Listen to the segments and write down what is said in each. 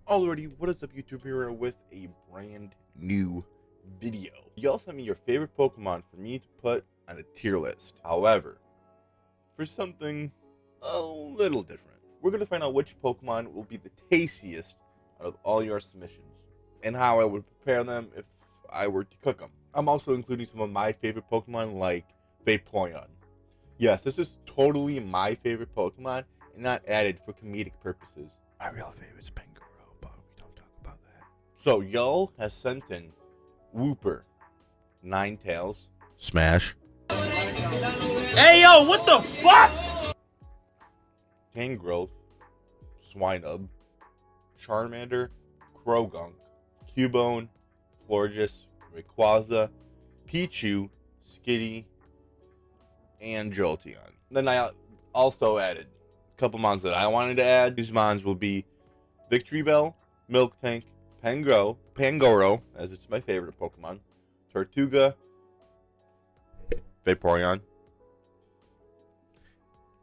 Alrighty, what is up, YouTube? Here with a brand new video. Y'all sent me your favorite Pokemon for me to put on a tier list. However, for something a little different, we're gonna find out which Pokemon will be the tastiest out of all your submissions, and how I would prepare them if I were to cook them. I'm also including some of my favorite Pokemon, like Vaporeon. Yes, this is totally my favorite Pokemon, and not added for comedic purposes. My real favorite is Pangoro, but we don't talk about that. So, y'all has sent in Wooper, Ninetales, Smash. Hey yo, what the fuck? Tangrowth, Swinub, Charmander, Krogunk, Cubone, Florges, Rayquaza, Pichu, Skitty, and Jolteon. Then I also added a couple mons that I wanted to add. These mons will be Victreebel, Miltank, Pangoro, as it's my favorite Pokemon, Tortuga, Vaporeon.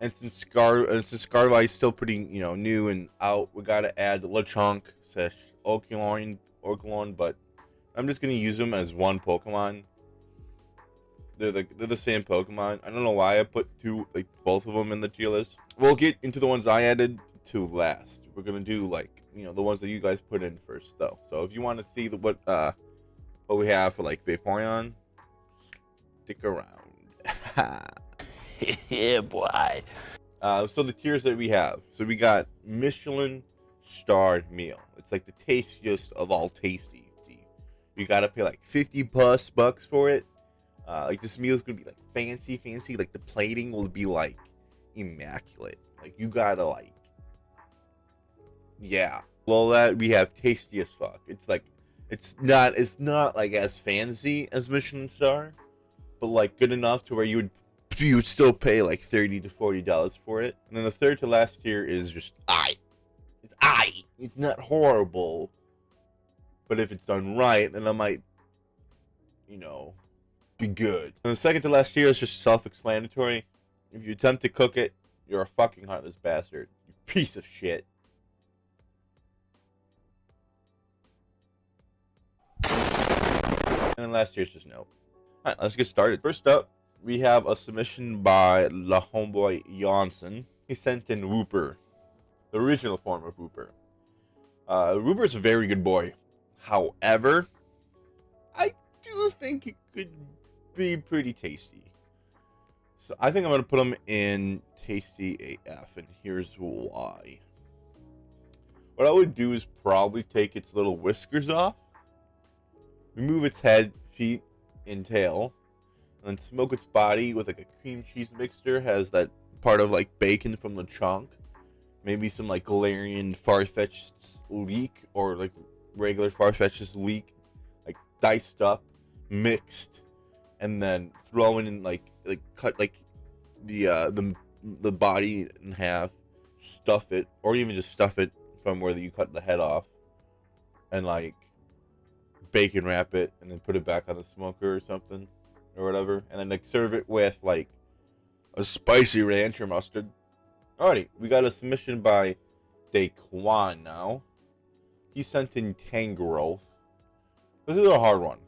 And since Scarlet is still pretty, new and out, we gotta add Lechonk, Orcalon, but I'm just gonna use them as one Pokemon. They're the same Pokemon. I don't know why I put both of them in the tier list. We'll get into the ones I added to last. We're gonna do the ones that you guys put in first, though. So if you want to see what we have for Vaporeon, stick around. Yeah, boy. So the tiers that we have. So we got Michelin starred meal. It's like the tastiest of all tasty. You gotta pay like $50+ for it. This meal is gonna be fancy. Like the plating will be immaculate. You gotta yeah. Below that we have tasty as fuck. It's not as fancy as Michelin star, but good enough to where you would still pay $30 to $40 for it. And then the third to last tier is just It's It's not horrible, but if it's done right, then I might, be good. And the second to last tier is just self-explanatory. If you attempt to cook it, you're a fucking heartless bastard. You piece of shit. And then last tier is just no. Alright, let's get started. First up, we have a submission by La Homeboy Janssen. He sent in Wooper, the original form of Wooper. Wooper's a very good boy. However, I do think it could be pretty tasty. So I think I'm going to put him in Tasty AF, and here's why. What I would do is probably take its little whiskers off, remove its head, feet, and tail, and then smoke its body with a cream cheese mixture. Has that part of bacon from the chunk, maybe some Galarian Farfetch'd leek, or regular Farfetch'd leek, diced up, mixed, and then throw in cut the body in half, stuff it, or even just stuff it from where you cut the head off, and bacon wrap it, and then put it back on the smoker or something, or whatever, and then serve it with a spicy ranch or mustard. Alrighty, we got a submission by Daquan now. He sent in Tangrowth. This is a hard one.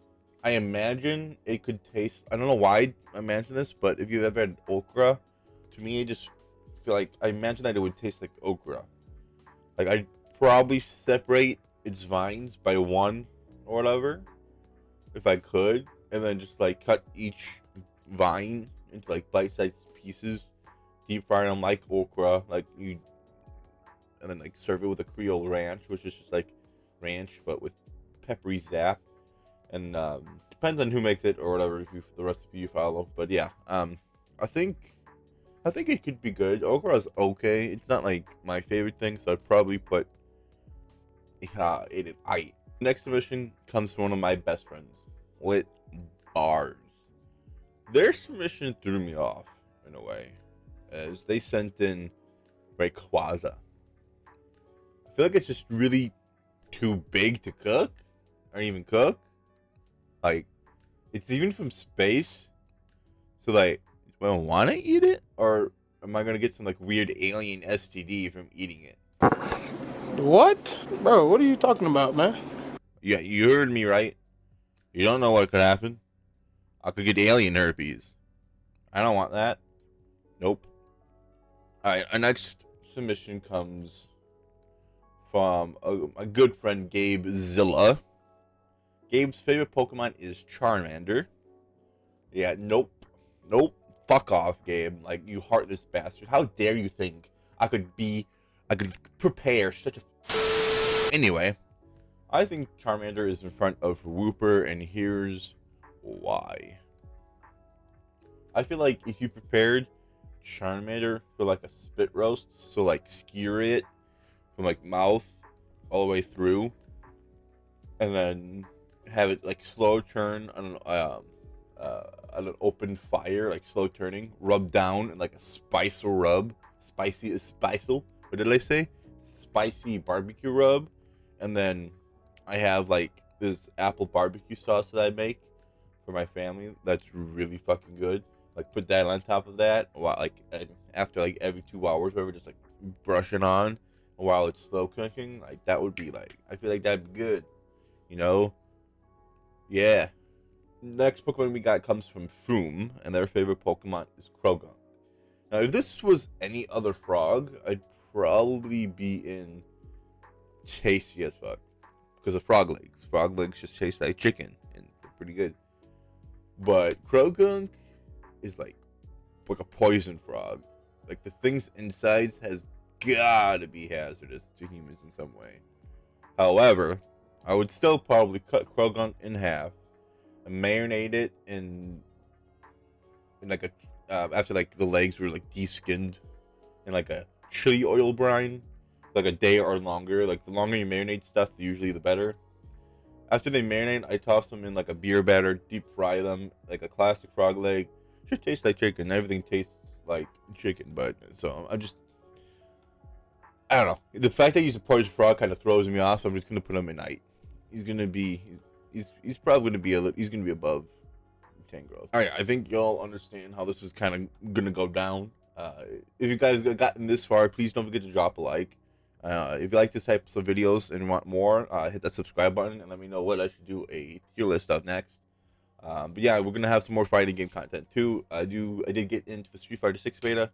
I imagine it could taste, I don't know why I imagine this, but if you've ever had okra, to me I just feel I imagine that it would taste like okra. I'd probably separate its vines by one or whatever, if I could, and then just cut each vine into bite-sized pieces, deep fry them like okra, and then serve it with a Creole ranch, which is just ranch but with peppery zap, and depends on who makes it or whatever, if the recipe you follow. But yeah, I think it could be good. Okra is okay. It's not my favorite thing, so I'd probably put it in. Next submission comes from one of my best friends, Lit Bars. Their submission threw me off in a way, as they sent in Rayquaza. I feel it's just really too big to cook, or even cook. It's even from space, so do I want to eat it, or am I gonna get some weird alien STD from eating it? What? Bro, what are you talking about, man? Yeah, you heard me right. You don't know what could happen. I could get alien herpes. I don't want that. Nope. Alright, our next submission comes from a good friend, Gabe Zilla. Gabe's favorite Pokemon is Charmander. Yeah, nope. Nope. Fuck off, Gabe. Like, you heartless bastard. How dare you think I could prepare such a... Anyway, I think Charmander is in front of Wooper, and here's why. I feel like if you prepared Charmander for like a spit roast, so like skewer it from like mouth all the way through, and then have it like slow turn on an open fire, like slow turning, rub down in like a spicy rub, what did I say? Spicy barbecue rub, and then I have like this apple barbecue sauce that I make for my family that's really fucking good. Like put that on top of that while like after like every 2 hours, whatever, just like brush it on while it's slow cooking. Like that would be like, I feel like that'd be good, you know? Yeah. Next Pokemon we got comes from Foom, and their favorite Pokemon is Croagunk. Now, if this was any other frog, I'd probably be in tasty as fuck because of frog legs. Frog legs just taste like chicken, and they're pretty good. But Croagunk is like a poison frog. Like the thing's insides has gotta be hazardous to humans in some way. However, I would still probably cut Croagunk in half and marinate it in like a after like the legs were like de-skinned in like a chili oil brine, like a day or longer. Like the longer you marinate stuff, usually the better. After they marinate, I toss them in like a beer batter, deep fry them like a classic frog leg. Just tastes like chicken. Everything tastes like chicken, but so I don't know. The fact that he's a poison frog kind of throws me off, so I'm just gonna put him in night. He's probably gonna be he's gonna be above Tangrowth. All right, I think y'all understand how this is kind of gonna go down. If you guys have gotten this far, please don't forget to drop a like. If you like this type of videos and want more, hit that subscribe button and let me know what I should do a tier list of next. But yeah, we're gonna have some more fighting game content too. I did get into the Street Fighter 6 beta,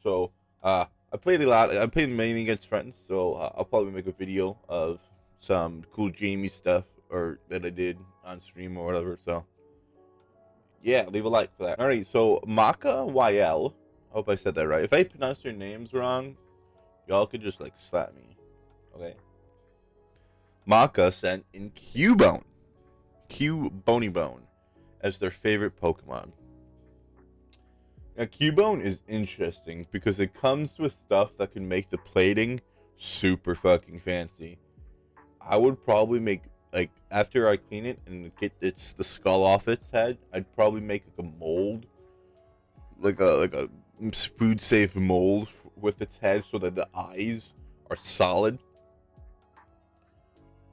so I played a lot. I played mainly against friends, so I'll probably make a video of some cool Jamie stuff or that I did on stream or whatever. So yeah, leave a like for that. All right, so Maka YL. I hope I said that right. If I pronounced your names wrong, y'all could just like slap me. Okay. Maka sent in Cubone, Bonybone, as their favorite Pokemon. Now, Cubone is interesting because it comes with stuff that can make the plating super fucking fancy. I would probably make, like, after I clean it and get the skull off its head, I'd probably make like a mold, like a food safe mold with its head, so that the eyes are solid.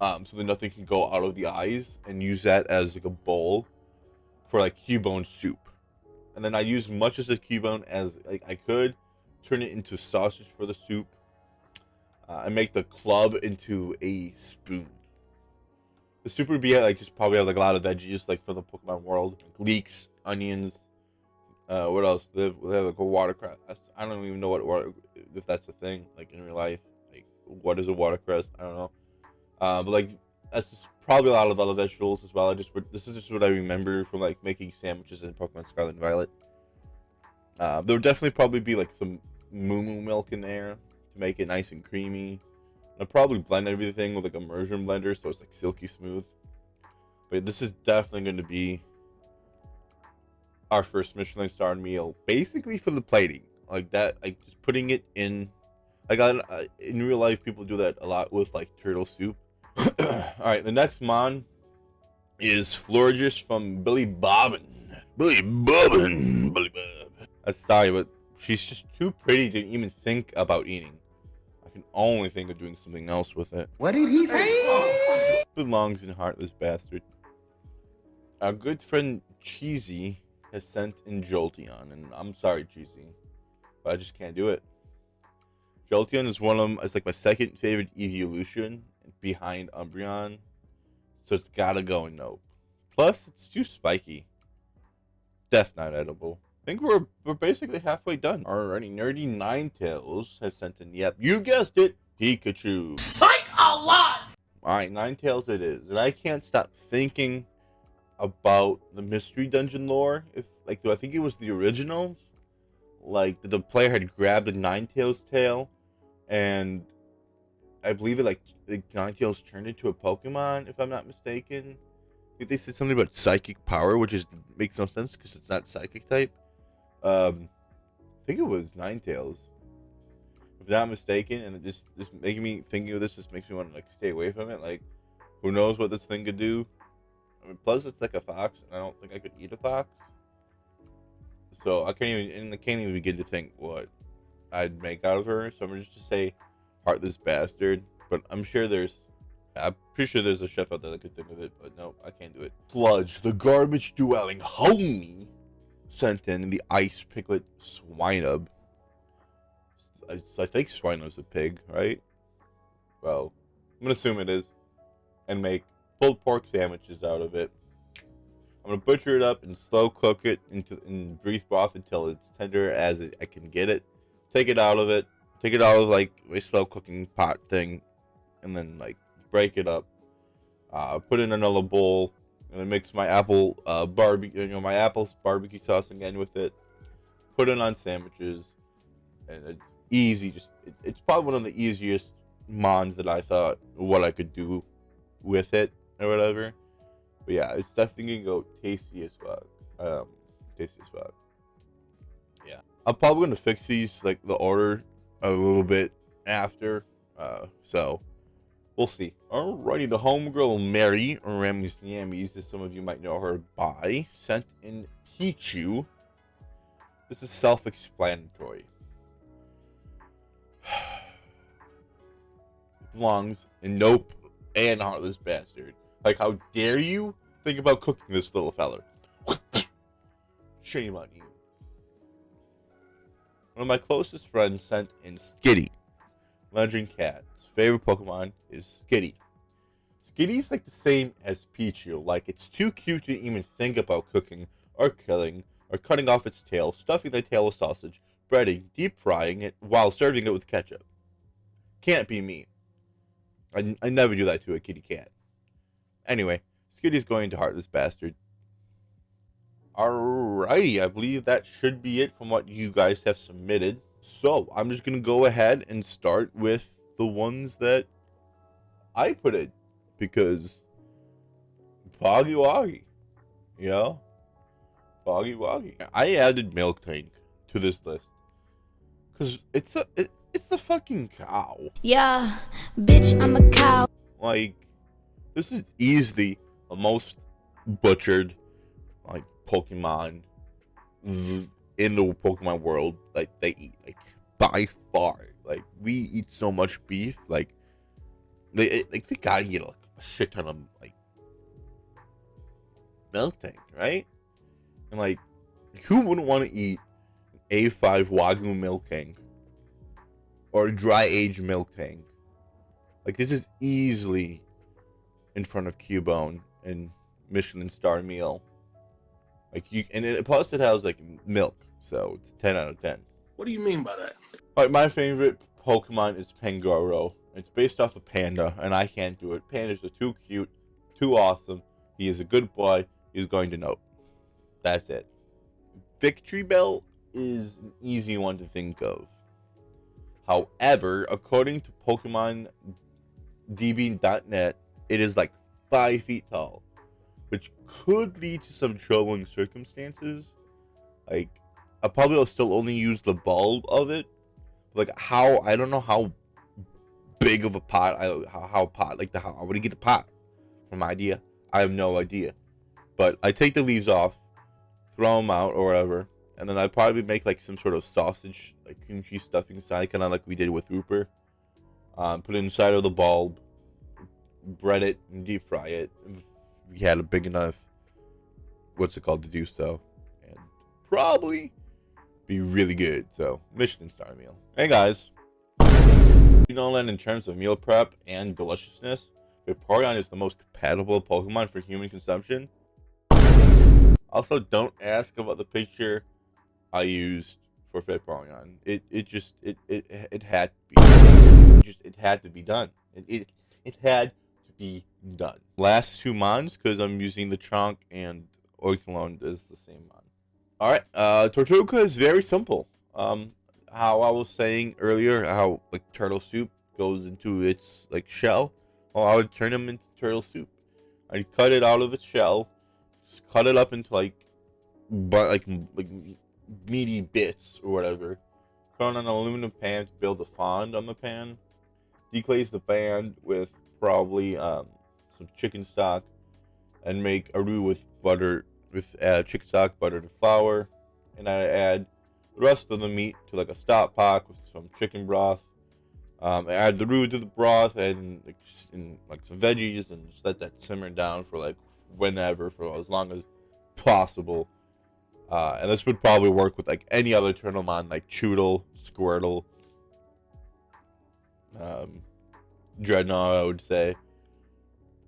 So that nothing can go out of the eyes, and use that as like a bowl for like Cubone soup. And then I use much of the Cubone as like I could, turn it into sausage for the soup, and make the club into a spoon. The soup would be like just probably have like a lot of veggies like from the Pokemon world, like leeks, onions. What else? They have like a watercress. I don't even know if that's a thing like in real life. Like what is a watercress? I don't know. But like that's just probably a lot of other vegetables as well. This is just what I remember from like making sandwiches in Pokemon Scarlet and Violet. There would definitely probably be like some moo milk in there to make it nice and creamy. I'd probably blend everything with like a immersion blender so it's like silky smooth. But this is definitely going to be our first Michelin star meal, basically for the plating, like that. Like just putting it in, like in real life, people do that a lot with like turtle soup. All right, the next mon is Florges from Billy Bobbin. Billy Bobbin. Sorry, but she's just too pretty to even think about eating. I can only think of doing something else with it. What did he say? Belongs in Heartless Bastard. Our good friend Cheesy has sent in Jolteon, and I'm sorry, Cheesy, but I just can't do it. Jolteon is one of them. It's like my second favorite evolution behind Umbreon. So it's gotta go in Nope. Plus, it's too spiky. Death Knight edible. I think we're basically halfway done. Alrighty, Nerdy Ninetales has sent in, yep, you guessed it, Pikachu. Psych a lot! Alright, Ninetales it is. And I can't stop thinking about the Mystery Dungeon lore. I think it was the originals. Like, the player had grabbed a Ninetales tail, and I believe the Ninetales turned into a Pokemon, if I'm not mistaken. I think they said something about psychic power, which makes no sense because it's not psychic type. I think it was Ninetales, if not mistaken, and it just making me thinking of this just makes me want to like stay away from it. Like, who knows what this thing could do? I mean, plus it's like a fox, and I don't think I could eat a fox. So I can't even begin to think what I'd make out of her. So I'm just to say, Heartless Bastard. But I'm pretty sure there's a chef out there that could think of it. But no, I can't do it. Sludge, the garbage dwelling homie, sent in the Ice Piglet Swinub. I think Swinub's a pig, right? Well, I'm gonna assume it is, and make pulled pork sandwiches out of it. I'm gonna butcher it up and slow cook it in brief broth until it's tender as I can get it. Take it out of like my slow cooking pot thing, and then like break it up. Put it in another bowl, and then mix my apple barbecue sauce again with it. Put it on sandwiches, and it's easy. It's probably one of the easiest mons that I thought what I could do with it or whatever. But yeah, it's definitely gonna go tasty as fuck. Yeah, I'm probably gonna fix these like the order a little bit after. So we'll see. Alrighty, the homegirl Mary Rammies Yammies, as some of you might know her by, sent in Pichu. This is self-explanatory. It belongs in Nope and Heartless Bastard. Like, how dare you think about cooking this little feller? Shame on you. One of my closest friends sent in Skitty. Legend Cat's favorite Pokemon is Skitty. Skitty's like the same as Pichu. Like, it's too cute to even think about cooking or killing or cutting off its tail, stuffing the tail with sausage, breading, deep frying it while serving it with ketchup. Can't be me. I never do that to a kitty cat. Anyway, Skitty's going to Heartless Bastard. Alrighty, I believe that should be it from what you guys have submitted. So, I'm just going to go ahead and start with the ones that I put in. Because, Boggy Woggy. You know? Boggy Woggy. I added Miltank to this list. Because it's the fucking cow. Yeah, bitch, I'm a cow. Like, this is easily the most butchered, like, Pokemon in the Pokemon world. Like, they eat, like, by far. Like, we eat so much beef. Like, they gotta eat, like, a shit ton of, like, Miltank, right? And, like, who wouldn't want to eat A5 Wagyu Miltank? Or dry aged Miltank? Like, this is easily in front of Cubone and Michelin Star Meal. Like, plus it has like milk, so it's 10 out of 10. What do you mean by that? Like, my favorite Pokemon is Pangoro. It's based off of Panda, and I can't do it. Pandas are too cute, too awesome. He is a good boy. He's going to Nope. That's it. Victory Bell is an easy one to think of. However, according to Pokemon DB.net, it is like 5 feet tall, which could lead to some troubling circumstances. Like, I probably will still only use the bulb of it. Like, I don't know how big of a pot, how I would get the pot from idea. I have no idea. But I take the leaves off, throw them out or whatever, and then I'd probably make like some sort of sausage, like cream cheese stuffing inside, kind of like we did with Rooper. Put it inside of the bulb, bread it, and deep fry it. If we had a big enough, to do so. And probably be really good. So, Michelin Star Meal. Hey guys. You know that in terms of meal prep and deliciousness, Vaporeon is the most compatible Pokemon for human consumption. Also, don't ask about the picture I used for Vaporeon. It had to be. It had to be done. It had to be done. Last 2 mons, because I'm using the Chonk and Oikalon is the same mon. Alright, Tortuga is very simple. How I was saying earlier, how like turtle soup goes into its like shell. Well, I would turn them into turtle soup. I'd cut it out of its shell, just cut it up into like meaty bits or whatever. Put on an aluminum pan to build a fond on the pan. Deglaze the pan with probably some chicken stock, and make a roux with butter, with chicken stock, butter, and flour. And I add the rest of the meat to like a stock pot with some chicken broth. I add the roux to the broth and like some veggies, and just let that simmer down for like whenever, for as long as possible. And this would probably work with like any other Turtlemon, like Choodle, Squirtle, Dreadnought, I would say.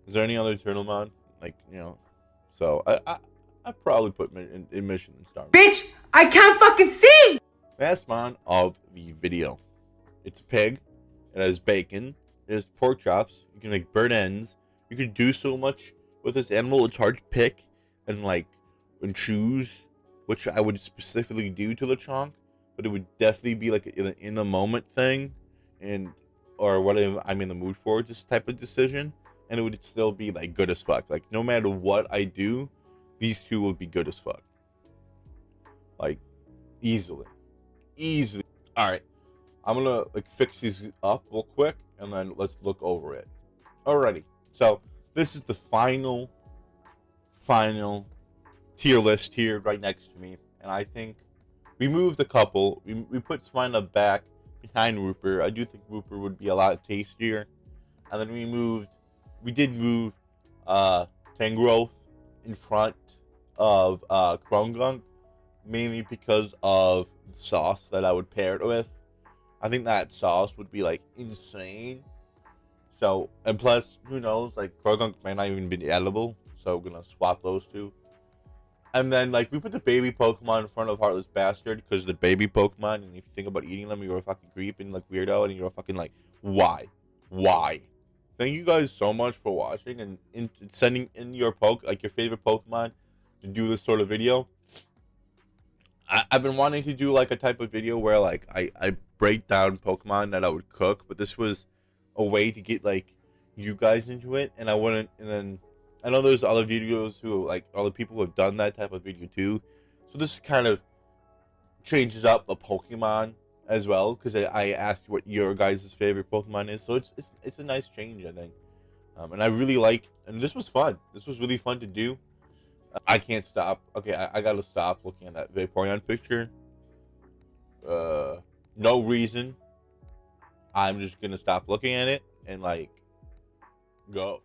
Is there any other Turtlemon? Like, you know, so I probably put in Mission and Star. Bitch, I can't fucking see! Last mon of the video. It's a pig. It has bacon. It has pork chops. You can make burnt ends. You can do so much with this animal. It's hard to pick and choose which I would specifically do to Lechonk, but it would definitely be like in the moment thing, or what I'm in the mood for, this type of decision, and it would still be like good as fuck. Like no matter what I do, these two will be good as fuck. Like easily. All right, I'm gonna like fix these up real quick, and then let's look over it. Alrighty, so this is the final tier list here right next to me, and I think we moved a couple. We put Swinub back behind Wooper. I do think Wooper would be a lot tastier, and then we did move Tangrowth in front of Krongunk, mainly because of the sauce that I would pair it with. I think that sauce would be like insane. So, and plus, who knows, like Krongunk might not even be edible, so we're gonna swap those two. And then, like, we put the baby Pokemon in front of Heartless Bastard because the baby Pokemon, and if you think about eating them, you're a fucking creep and, like, weirdo, and you're a fucking, like, why? Thank you guys so much for watching and sending in your favorite Pokemon to do this sort of video. I've been wanting to do, like, a type of video where, like, I break down Pokemon that I would cook, but this was a way to get, like, you guys into it, and then I know there's other videos who, like, other people who have done that type of video too. So this kind of changes up the Pokemon as well, because I asked what your guys' favorite Pokemon is. So it's a nice change, I think. And I really like, and this was fun. This was really fun to do. I can't stop. Okay, I gotta stop looking at that Vaporeon picture. No reason. I'm just gonna stop looking at it and, like, go.